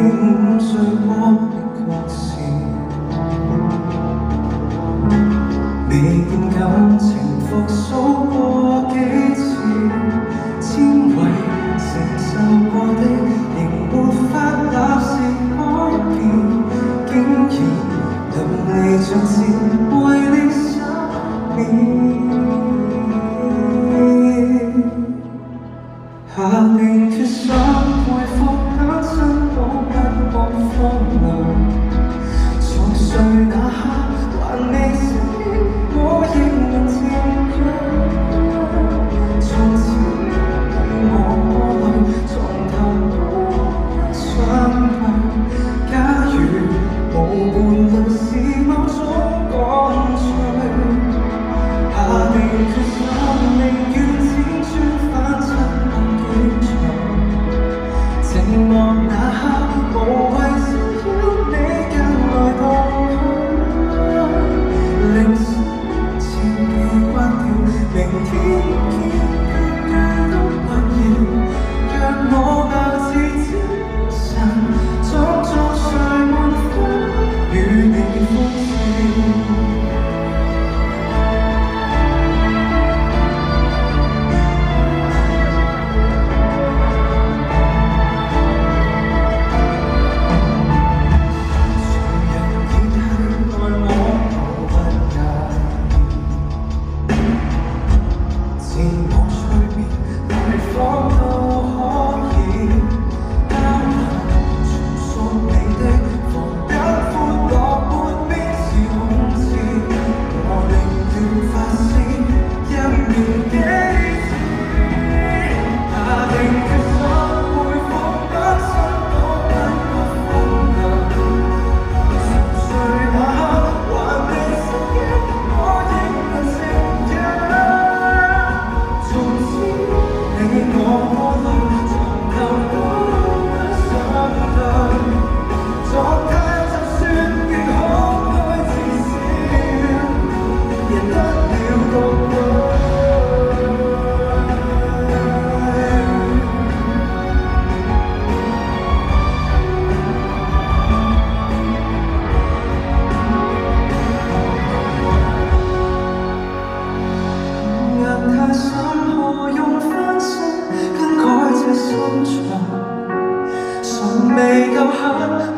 領罪過的故事，未見感情復甦過幾次，千位承受過的，仍沒法立時改變，竟然流離盡是為你失眠。下定決心恢復單身，都不覺荒涼。從睡那刻，還未醒，我亦能漸養。從前你我過去，從頭都相對。假如無伴侶是某種乾脆，下定決心，寧願輾轉反側。寂寞那刻，無謂需要你近來動向，令心情被關掉。明天見句句都不要，讓我爆自精神，裝作睡滿分，與你歡笑。未夠狠。